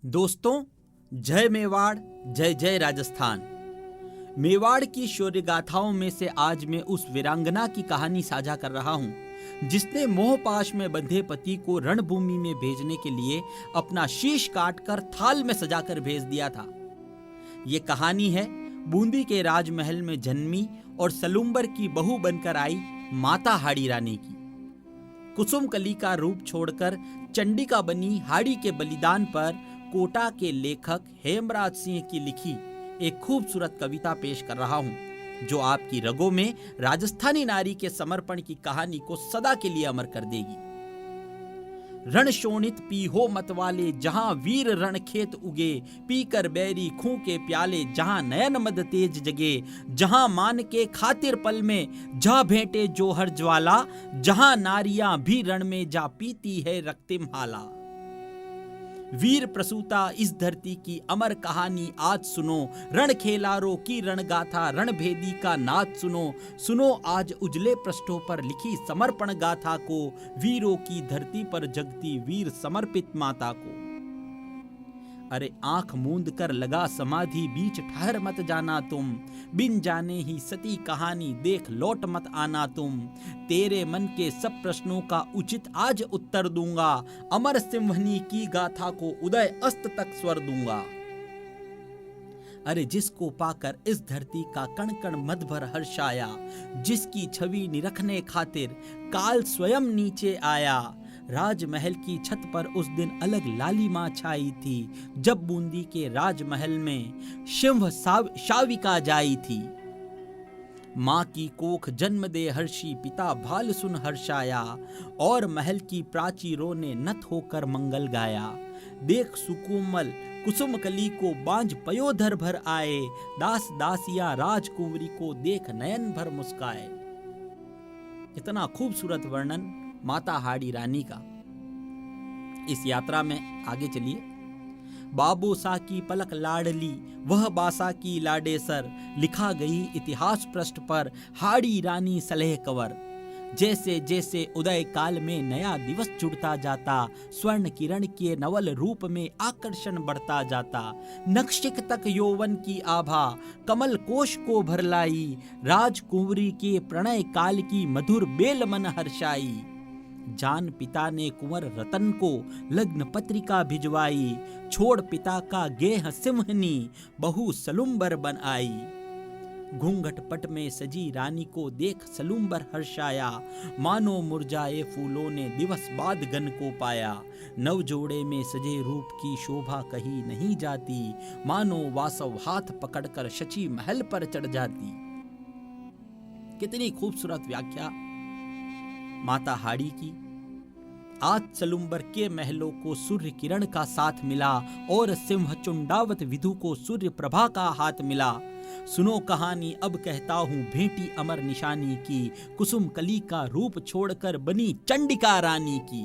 दोस्तों, जय मेवाड़, जय जय राजस्थान। मेवाड़ की शौर्य गाथाओं में से आज मैं उस वीरांगना की कहानी साझा कर रहा हूं जिसने मोहपाश में बंधे पति को रणभूमि में भेजने के लिए अपना शीश काटकर थाल में सजाकर भेज दिया था। ये कहानी है बूंदी के राजमहल में जन्मी और सलूम्बर की बहू बनकर आई माता हाड़ी रानी की। कुसुम कली का रूप छोड़कर चंडिका बनी हाड़ी के बलिदान पर कोटा के लेखक हेमराज सिंह की लिखी एक खूबसूरत कविता पेश कर रहा हूं जो आपकी रगों में राजस्थानी नारी के समर्पण की कहानी को सदा के लिए अमर कर देगी। रण शोणित पीहो मतवाले जहां वीर रण खेत उगे, पीकर बैरी खूं के प्याले जहां नयन मद तेज जगे, जहां मान के खातिर पल में जा भेंटे जोहर ज्वाला, जहां नारियां भी रण में जा पीती है रक्तिम हाला। वीर प्रसूता इस धरती की अमर कहानी आज सुनो, रण खेलारों की रणगाथा रणभेदी का नाद सुनो। सुनो आज उजले पृष्ठों पर लिखी समर्पण गाथा को, वीरों की धरती पर जगती वीर समर्पित माता को। अरे आंख मूंद कर लगा समाधि बीच ठहर मत जाना तुम, बिन जाने ही सती कहानी देख लौट मत आना तुम। तेरे मन के सब प्रश्नों का उचित आज उत्तर दूंगा, अमर सिंहनी की गाथा को उदय अस्त तक स्वर दूंगा। अरे जिसको पाकर इस धरती का कण कण मद भर हर्षाया, जिसकी छवि निरखने खातिर काल स्वयं नीचे आया। राजमहल की छत पर उस दिन अलग लालिमा छाई थी, जब बूंदी के राजमहल में सिंह शाविका जाई थी। माँ की कोख जन्म दे हर्षी पिता भाल सुन हर्षाया, और महल की प्राचीरों ने नत होकर मंगल गाया। देख सुकुमल कुसुम कली को बांझ पयोधर भर आए, दास दासिया राजकुंवरी को देख नयन भर मुस्काए। इतना खूबसूरत वर्णन माता हाड़ी रानी का। इस यात्रा में आगे चलिए। बाबूसा की पलक लाडली वह बासा की लाडेसर, लिखा गई इतिहास पृष्ठ पर हाड़ी रानी सलेह कंवर। जैसे जैसे उदय काल में नया दिवस जुड़ता जाता, स्वर्ण किरण के नवल रूप में आकर्षण बढ़ता जाता। नक्शिक तक यौवन की आभा कमल कोश को भर लाई, राजकुंवरी के प्रणय काल की मधुर बेल मन हर्षाई। जान पिता ने कुंवर रतन को लग्न पत्रिका भिजवाई, छोड़ पिता का गेह सिंहनी बहू सलूम्बर बन आई। घूंघट पट में सजी रानी को देख सलूम्बर हर्षाया, मानो मुरझाए फूलों ने दिवस बाद गन को पाया। नव जोड़े में सजे रूप की शोभा कही नहीं जाती, मानो वासव हाथ पकड़कर शची महल पर चढ़ जाती। कितनी खूबसूरत व्याख्या माता हाड़ी की। आज सलूम्बर के महलों को सूर्य किरण का साथ मिला, और सिंह चुंडावत विधु को सूर्य प्रभा का हाथ मिला। सुनो कहानी अब कहता हूँ भेंटी अमर निशानी की, कुसुम कली का रूप छोड़कर बनी चंडिका रानी की।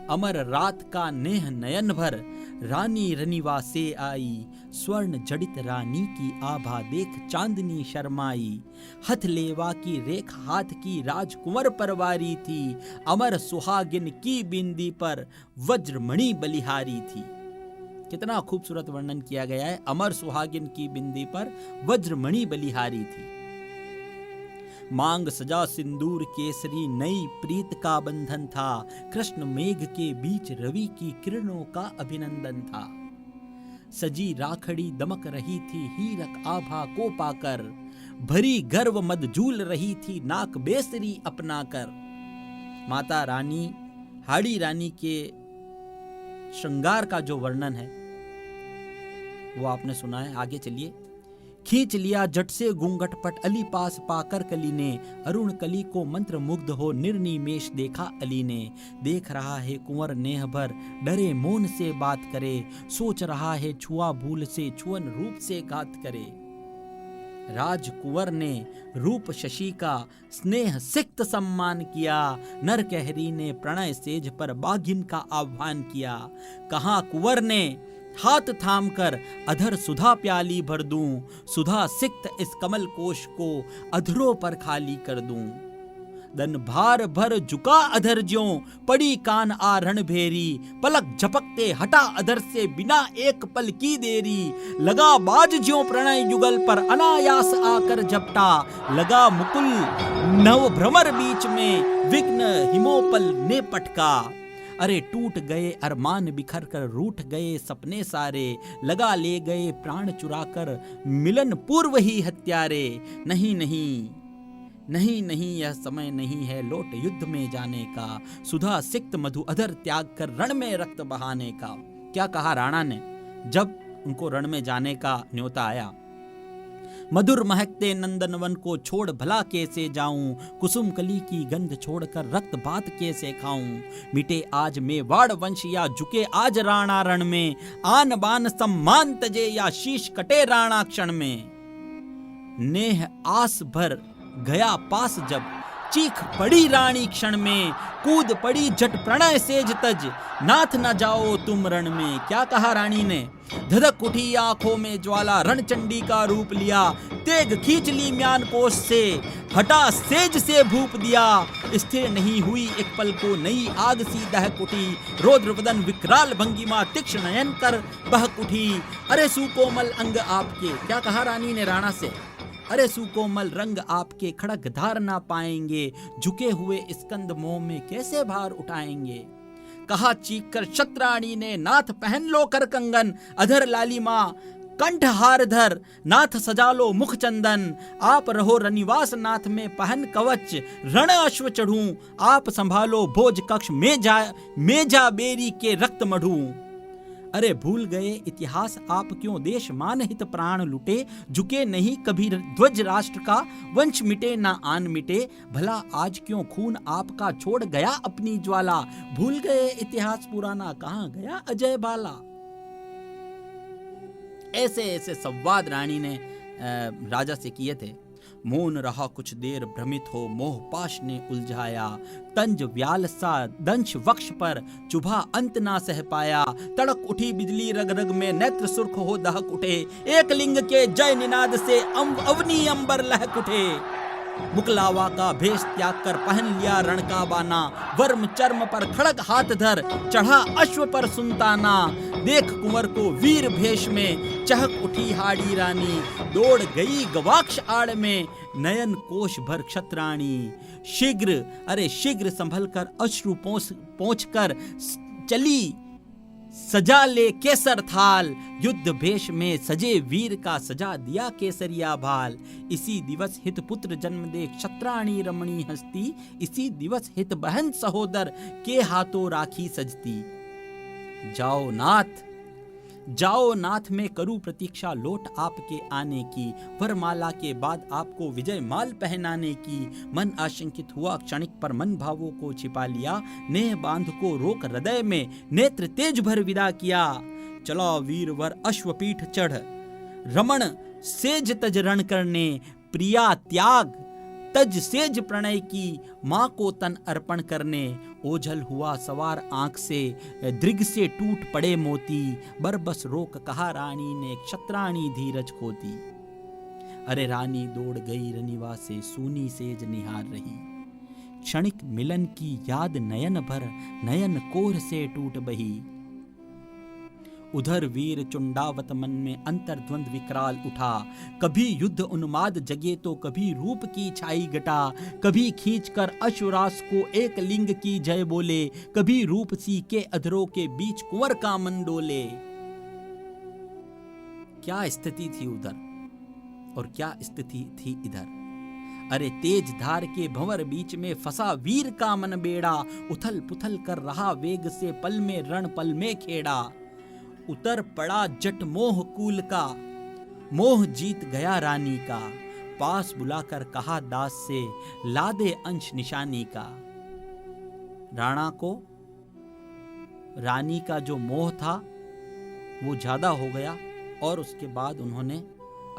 अमर रात का नेह नयन भर रानी रनिवा से आई, स्वर्ण जड़ित रानी की आभा देख चांदनी शर्माई। हथलेवा की रेख हाथ की राजकुंवर परवारी थी, अमर सुहागिन की बिंदी पर वज्रमणि बलिहारी थी। कितना खूबसूरत वर्णन किया गया है। अमर सुहागिन की बिंदी पर वज्रमणि बलिहारी थी। मांग सजा सिंदूर केसरी नई प्रीत का बंधन था, कृष्ण मेघ के बीच रवि की किरणों का अभिनंदन था। सजी राखड़ी दमक रही थी हीरक आभा को पाकर, भरी गर्व मद झूल रही थी नाक बेसरी अपनाकर। माता रानी हाड़ी रानी के श्रृंगार का जो वर्णन है वो आपने सुना है। आगे चलिए। खींच लिया जट से घूंघट पट अली पास पाकर कली ने, अरुण कली को मंत्र मुग्ध हो निर्निमेष देखा अली ने। देख रहा है कुंवर नेह भर डरे मौन से बात करे, सोच रहा है छुआ भूल से छुअन रूप से घात करे। राजकुंवर ने रूप शशि का स्नेह सिक्त सम्मान किया, नर कहरी ने प्रणय सेज पर बाघिन का आह्वान किया। कहा कुंवर ने हाथ थाम कर अधर सुधा प्याली भर दूं, सुधा सिक्त इस कमल कोश को अधरों पर खाली कर दूं। दन भार भर झुका अधर ज्यों, पड़ी कान आ रणभेरी, पलक झपकते हटा अधर से बिना एक पल की देरी, लगा बाज ज्यों प्रणय युगल पर अनायास आकर झपटा, लगा मुकुल नव भ्रमर बीच में विघ्न हिमोपल ने पटका। अरे टूट गए अरमान बिखर कर, रूठ गए सपने सारे, लगा ले गए प्राण चुराकर मिलन पूर्व ही हत्यारे। नहीं नहीं नहीं नहीं, यह समय नहीं है लौट युद्ध में जाने का, सुधा सिक्त मधु अधर त्याग कर रण में रक्त बहाने का। क्या कहा राणा ने जब उनको रण में जाने का न्योता आया? मधुर महकते नंदनवन को छोड़ भला कैसे जाऊं, कुसुम कली की गंध छोड़कर रक्त भात कैसे खाऊं, मिटे आज मेवाड़ वंश या झुके आज राणा रण में, आन बान सम्मान तजे या शीश कटे राणा क्षण में। नेह आस भर गया पास जब, चीख पड़ी रानी क्षण में, कूद पड़ी जट प्रणय सेज तज, नाथ न जाओ तुम रण में। क्या कहा रानी ने? धधक उठी आंखों में ज्वाला, रणचंडी का रूप लिया, तेग खींच ली म्यान कोश से, हटा सेज से भूप दिया, स्थिर नहीं हुई एक पल को नई आग सी दहक उठी, रौद्र वदन विकराल भंगिमा तीक्ष्ण नयन कर बहक उठी। अरे सुकोमल अंग आपके, क्या कहा रानी ने राणा से? अरे सुकोमल रंग आपके खड़ग धार ना पाएंगे, झुके हुए स्कंद मोह में कैसे भार उठाएंगे। कहा चीख कर शतराणी ने, नाथ पहन लो कर कंगन, अधर लालिमा कंठ हार धर, नाथ सजा लो मुख चंदन, आप रहो रनिवास नाथ में पहन कवच, रण अश्व चढ़ूं, आप संभालो भोज कक्ष में जा बेरी के रक्त मढ़ूं। अरे भूल गए इतिहास आप क्यों देश मान हित प्राण लुटे, झुके नहीं कभी ध्वज राष्ट्र का, वंश मिटे ना आन मिटे, भला आज क्यों खून आपका छोड़ गया अपनी ज्वाला, भूल गए इतिहास पुराना कहाँ गया अजय बाला। ऐसे ऐसे संवाद रानी ने राजा से किए थे। मौन रहा कुछ देर भ्रमित हो, मोह पाश ने उलझाया, तंज व्याल सा दंश वक्ष पर चुभा अंत ना सह पाया, तड़क उठी बिजली रग रग में, नेत्र सुर्ख हो दहक उठे, एक लिंग के जय निनाद से अवनी अंबर लहक उठे। मुकलावा का भेष त्याग कर पहन लिया रण का बाना, वर्म चर्म पर खड़ग हाथ धर चढ़ा अश्व पर सुनताना, देख कुंवर को वीर भेष में चहक उठी हाड़ी रानी, दौड़ गई गवाक्ष आड़ में नयन कोश भर क्षत्राणी। शीघ्र अरे शीघ्र संभल कर अश्रु पहुंच कर चली, सजा ले केसर थाल, युद्ध भेष में सजे वीर का सजा दिया केसरिया भाल। इसी दिवस हित पुत्र जन्म दे क्षत्राणी रमणी हस्ती, इसी दिवस हित बहन सहोदर के हाथों राखी सजती। जाओ नाथ में करूं प्रतीक्षा लौट आपके आने की, वरमाला के बाद आपको विजय माल पहनाने की। मन आशंकित हुआ क्षणिक पर मन भावों को छिपा लिया, नेह बांध को रोक हृदय में नेत्र तेज भर विदा किया। चला वीरवर अश्वपीठ चढ़, रमण सेज तज रण करने, प्रिया त्याग तज सेज प्रणय की, माँ को तन अर्पण करने। ओझल हुआ सवार आंख से, दृग से टूट पड़े मोती, बरबस रोक कहा रानी ने क्षत्राणी धीरज खोती। अरे रानी दौड़ गई रनिवा से, सूनी सेज निहार रही, क्षणिक मिलन की याद नयन भर नयन कोर से टूट बही। उधर वीर चुंडावत मन में अंतर्द्वंद विकराल उठा, कभी युद्ध उन्माद जगे तो कभी रूप की छाई घटा, कभी खींचकर अश्वरास को एक लिंग की जय बोले, कभी रूप सी के अधरों के बीच कुंवर का मन डोले। क्या स्थिति थी उधर और क्या स्थिति थी इधर। अरे तेज धार के भंवर बीच में फंसा वीर का मन बेड़ा, उथल पुथल कर रहा वेग से पल में रण पल में खेड़ा। उतर पड़ा जट मोह कूल का, मोह जीत गया रानी का, पास बुलाकर कहा दास से ला दे अंश निशानी का। राणा को रानी का जो मोह था वो ज्यादा हो गया और उसके बाद उन्होंने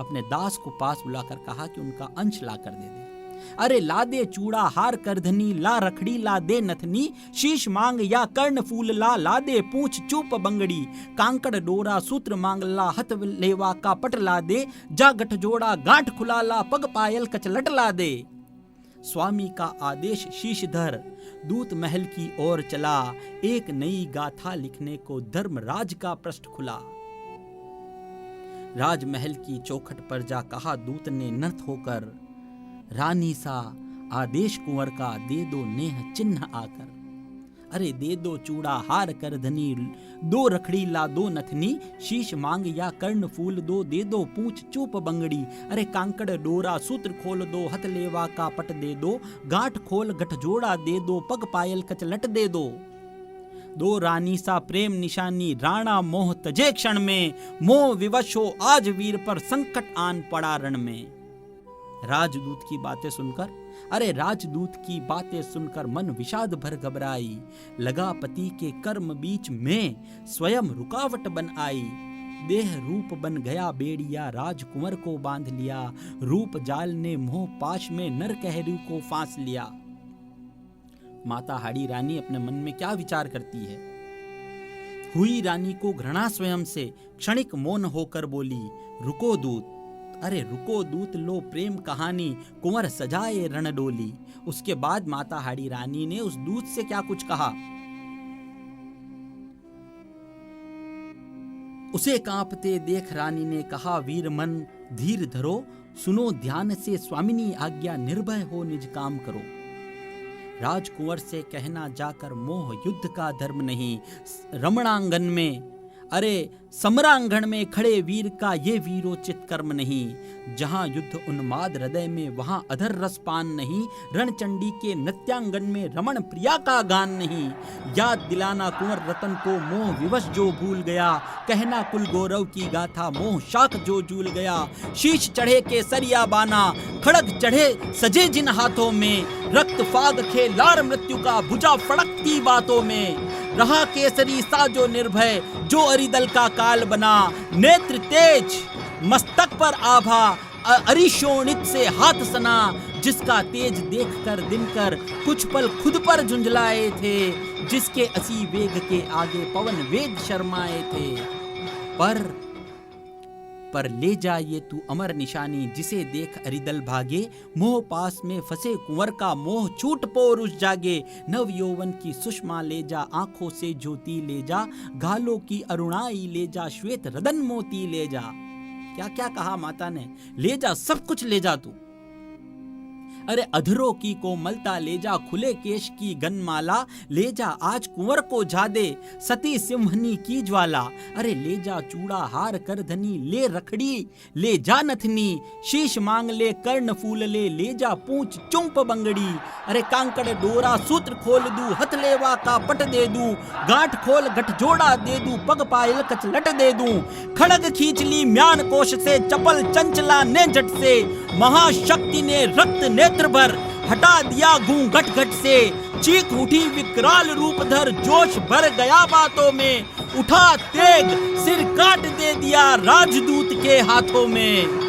अपने दास को पास बुलाकर कहा कि उनका अंश ला कर दे दे। अरे ला दे चूड़ा हार करधनी, ला रखड़ी ला दे नथनी, शीश मांग या कर्ण फूल ला दे पूंछ चूप बंगड़ी, कांकड़ डोरा सूत्र मांग ला, हथ लेवा का पट ला दे, जा गठ जोड़ा गांठ खुला ला, पग पायल कचलट ला दे। स्वामी का आदेश शीशधर, दूत महल की ओर चला, एक नई गाथा लिखने को धर्मराज का पृष्ठ खुला। राजमहल की चौखट पर जा कहा दूत ने नर्त होकर, रानी सा आदेश कुंवर का दे दो नेह चिन्ह आकर। अरे दे दो चूड़ा हार कर धनी, दो रखड़ी ला दो नथनी, शीश मांग या कर्ण फूल दो, दे दो पूंछ चूप बंगड़ी। अरे कांकड़ डोरा सूत्र खोल दो, हथ लेवा का पट दे दो, गांठ खोल गठजोड़ा दे दो, पग पायल कचलट दे दो। दो रानी सा प्रेम निशानी, राणा मोह तजे क्षण में, मोह विवश हो आज वीर पर संकट आन पड़ा रण में। राजदूत की बातें सुनकर, अरे राजदूत की बातें सुनकर मन विषाद भर घबराई। लगा पति के कर्म बीच में स्वयं रुकावट बन आई। देह रूप बन गया बेड़िया, राजकुंवर को बांध लिया, रूप जाल ने मोह पाश में नर कहरू को फांस लिया। माता हाड़ी रानी अपने मन में क्या विचार करती है? हुई रानी को घृणा स्वयं से, क्षणिक मौन होकर बोली, रुको दूत, अरे रुको दूत, लो प्रेम कहानी, कुंवर सजाए रणडोली। उसके बाद माता हाड़ी रानी ने उस दूत से क्या कुछ कहा। उसे कांपते देख रानी ने कहा, वीर मन धीर धरो, सुनो ध्यान से स्वामिनी आज्ञा, निर्भय हो निज काम करो। राजकुंवर से कहना जाकर, मोह युद्ध का धर्म नहीं, रमणांगन में, अरे समरांगण में खड़े वीर का ये वीरोचित कर्म नहीं। जहां युद्ध उन्माद हृदय में, वहां अधर रसपान नहीं। रणचंडी के नृत्यांगन में रमण प्रिया का गान नहीं। याद दिलाना कुंवर रतन को, मोह विवश जो भूल गया, कहना कुल गौरव की गाथा, मोह शाख जो झूल गया। शीश चढ़े के सरिया बाना, खड़ग चढ़े सजे जिन हाथों में, रक्त फाग खे लार मृत्यु का, भुजा फड़कती बातों में। रहा केसरी सा जो निर्भय, जो अरिदल का काल बना, नेत्र तेज मस्तक पर आभा, अरिशोणित से हाथ सना, जिसका तेज देखकर दिनकर कुछ पल खुद पर झुंझलाए थे, जिसके असी वेग के आगे पवन वेग शर्माए थे। पर ले जा ये तू अमर निशानी, जिसे देख अरिदल भागे, मोह पास में फंसे कुंवर का मोह छूट पोरुष जागे। नव यौवन की सुषमा ले जा, आंखों से ज्योति ले जा, गालों की अरुणाई ले जा, श्वेत रदन मोती ले जा। क्या क्या कहा माता ने, ले जा, सब कुछ ले जा तू। अरे अधरों की कोमलता ले जा, खुले केश की गनमाला ले जा, आज कुंवर को झादे सती सिंहनी की ज्वाला। अरे ले जा चूड़ा हार कर धनी, ले रखड़ी ले जा नथनी, शीश मांग ले कर्ण फूल ले जा पूंछ चुंप बंगड़ी। अरे कांकड़ डोरा सूत्र खोल दूं, हथ लेवा का पट दे दूं, गांठ खोल गठजोड़ा दे दूं, पग पायल कचलट दे दूं। खड़ग खींच ली म्यान कोश से, चपल चंचला ने झट से, महाशक्ति ने रक्त नेत्र भर हटा दिया घूंघट घट से। चीख उठी विकराल रूपधर, जोश भर गया बातों में, उठा तेग सिर काट दे दिया राजदूत के हाथों में।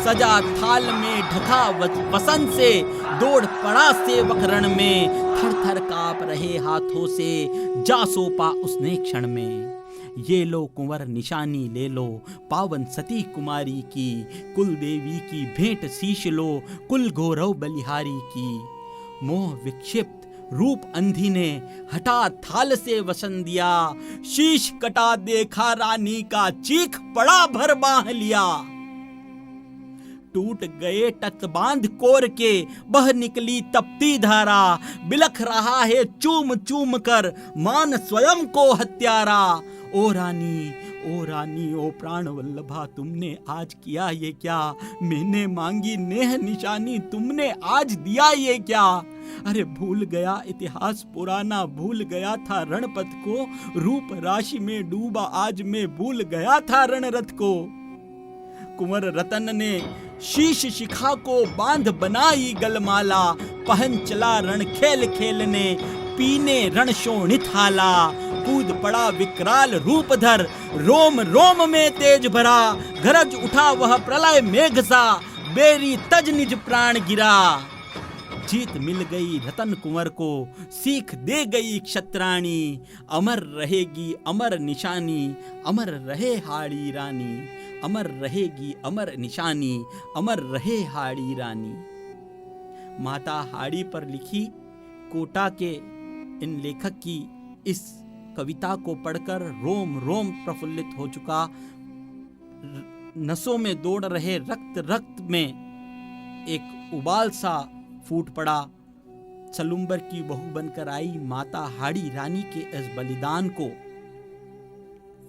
सजा थाल में ढका वसंत से, दौड़ पड़ा सेवक रण में, थर थर कांप रहे हाथों से, जा सौंपा उसने क्षण में। ये लो कुंवर निशानी ले लो, पावन सती कुमारी की, कुल देवी की भेंट शीश लो, कुल गौरव बलिहारी की। मोह विक्षिप्त रूप अंधी ने हटा थाल से वसन दिया, शीश कटा देखा रानी का, चीख पड़ा भर बांह लिया। टूट गए तख्त बांध कोर के, बह निकली तपती धारा, बिलख रहा है चूम चूम कर मान स्वयं को हत्यारा। ओ रानी ओ प्राण वल्लभा, तुमने आज किया ये क्या, मैंने मांगी नेह निशानी, तुमने आज दिया ये क्या। अरे भूल गया इतिहास पुराना, भूल गया था रणपथ को, रूप राशि में डूबा आज मैं भूल गया था रणरथ को। कुंवर रतन ने शीश शिखा को बांध बनाई गलमाला, पहन चला रण खेल खेलने, पीने रण शोणित हाला। कूद पड़ा विकराल रूपधर, रोम रोम में तेज भरा, गरज उठा वह प्रलय मेघ सा, बेरी तज निज प्राण गिरा। जीत मिल गई रतन कुंवर को, सीख दे गई क्षत्राणी, अमर रहेगी अमर निशानी, अमर रहे हाड़ी रानी, अमर रहेगी अमर निशानी, अमर रहे हाड़ी रानी। माता हाड़ी पर लिखी कोटा के इन लेखक की इस कविता को पढ़कर रोम रोम प्रफुल्लित हो चुका, नसों में दौड़ रहे रक्त में एक उबाल सा फूट पड़ा। सलुम्बर की बहू बनकर आई माता हाड़ी रानी के इस बलिदान को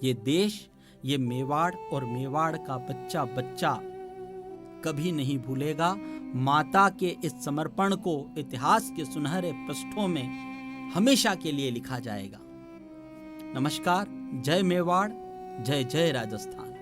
ये देश, ये मेवाड़ और मेवाड़ का बच्चा बच्चा कभी नहीं भूलेगा। माता के इस समर्पण को इतिहास के सुनहरे पृष्ठों में हमेशा के लिए लिखा जाएगा। नमस्कार, जय मेवाड़, जय जय राजस्थान।